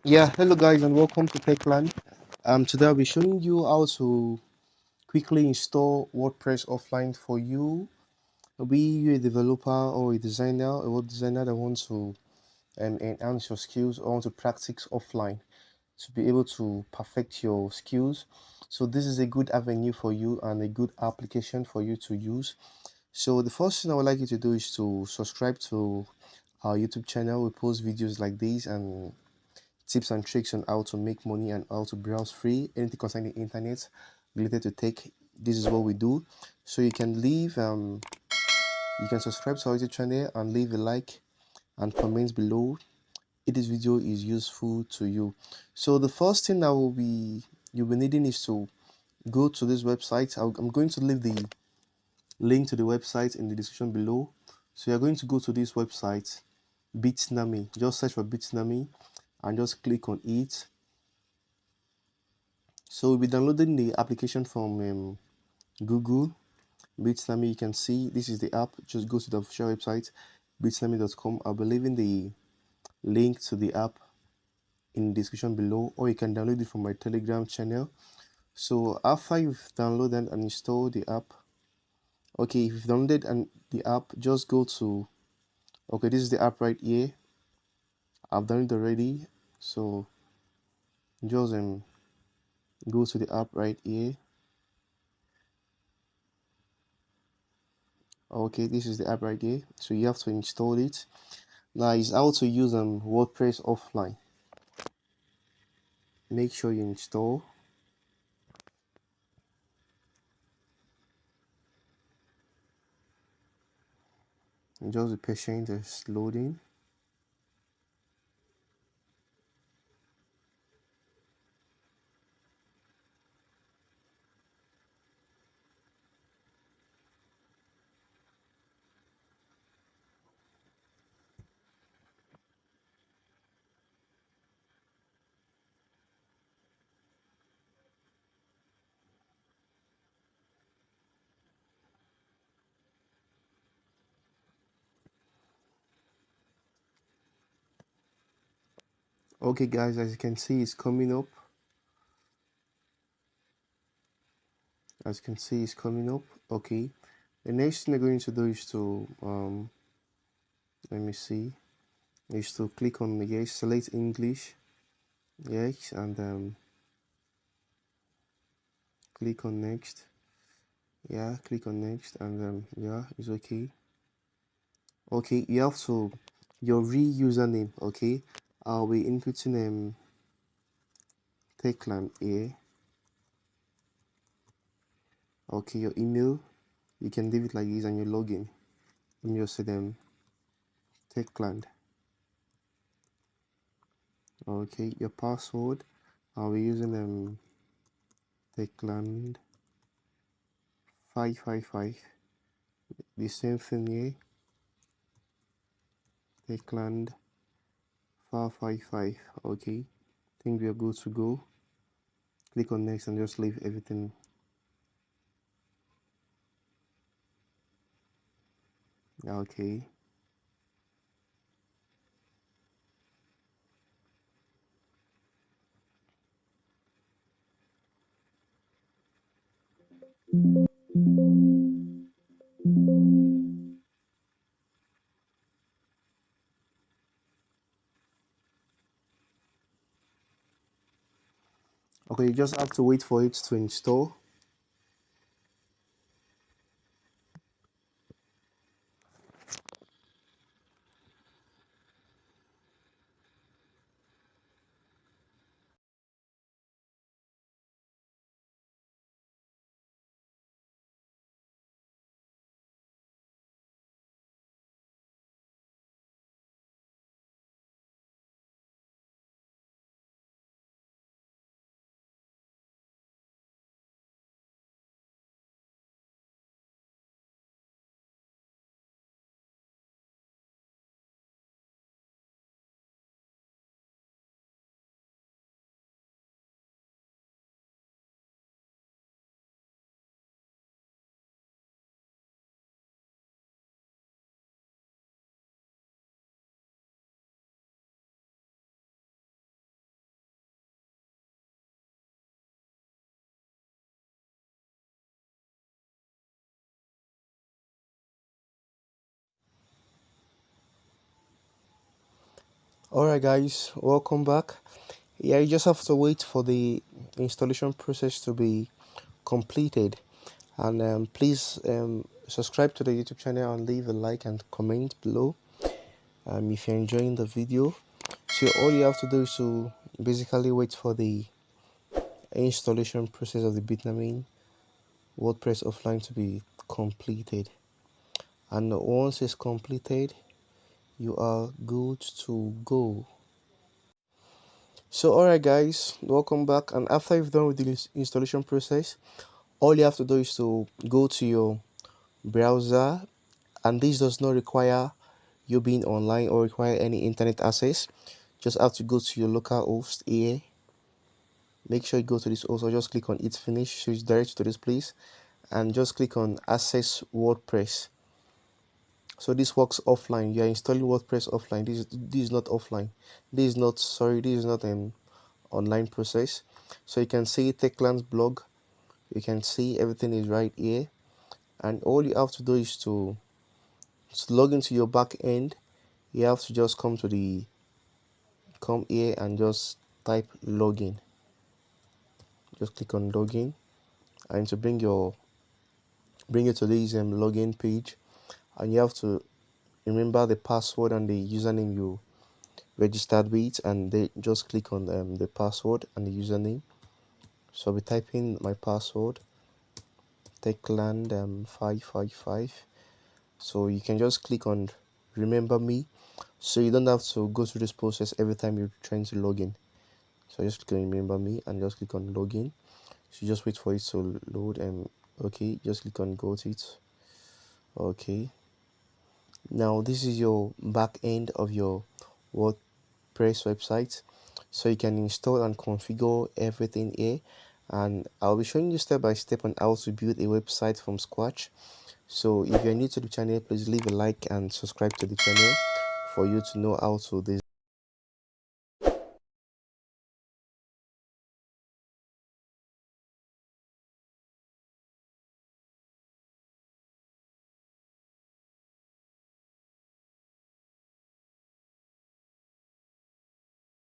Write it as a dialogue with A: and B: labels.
A: Yeah, hello guys and welcome to Techland. Today I'll be showing you how to quickly install WordPress offline for you. Be you a developer or a designer, a web designer that wants to enhance your skills or want to practice offline to be able to perfect your skills. So this is a good avenue for you and a good application for you to use. So the first thing I would like you to do is to subscribe to our YouTube channel. We post videos like these and tips and tricks on how to make money and how to browse free anything concerning the internet related to tech. This is what we do. So you can leave you can subscribe to our YouTube channel and leave a like and comments below if this video is useful to you. So the first thing that you'll be needing is to go to this website. I'm going to leave the link to the website in the description below. So you're going to go to this website, Bitnami. Just search for Bitnami and just click on it. So we'll be downloading the application from Google. Bitnami, you can see this is the app. Just go to the official website, bitnami.com. I'll be leaving the link to the app in the description below, or you can download it from my Telegram channel. So after you've downloaded and installed the app, okay, if you've downloaded the app, just go to, okay, this is the app right here. I've done it already, so just go to the app right here. Okay, this is the app right here, so you have to install it. Now is how to use WordPress offline. Make sure you install. And just be patient, it's loading. Okay guys, as you can see, it's coming up. As you can see, it's coming up. Okay, the next thing I'm going to do is to let me see, is to click on yes, select English, yes, and click on next. Yeah, click on next, and yeah, it's okay. Okay, you have to your username. Okay, I'll be inputting Techland here. Okay, your email, you can leave it like this, and your login. Let me just say them Techland. Okay, your password, I'll be using Techland 555. The same thing here, Techland 555. Okay, think we are good to go. Click on next and just leave everything. Okay. Okay, you just have to wait for it to install. Alright guys, welcome back. Yeah, you just have to wait for the installation process to be completed, and please subscribe to the YouTube channel and leave a like and comment below if you're enjoying the video. So all you have to do is to basically wait for the installation process of the Bitnami WordPress offline to be completed, and once it's completed you are good to go. So alright guys, welcome back, and after you've done with the installation process, all you have to do is to go to your browser, and this does not require you being online or require any internet access. Just have to go to your local host here. Make sure you go to this host, or just click on it finish, so it's direct to this place, and just click on access WordPress. So this works offline. You are installing WordPress offline. This is not offline. This is not an online process. So you can see Techland's blog. You can see everything is right here, and all you have to do is to log into your back end. You have to just come here and just type login. Just click on login, and to bring it to this login page, and you have to remember the password and the username you registered with, and they just click on the password and the username. So I'll be typing my password, Techland 555. So you can just click on remember me, so you don't have to go through this process every time you're trying to log in. So just click on remember me and just click on login. So just wait for it to load, and okay, just click on go to it. Okay, now this is your back end of your WordPress website, so you can install and configure everything here, and I'll be showing you step by step on how to build a website from scratch. So if you're new to the channel, please leave a like and subscribe to the channel for you to know how to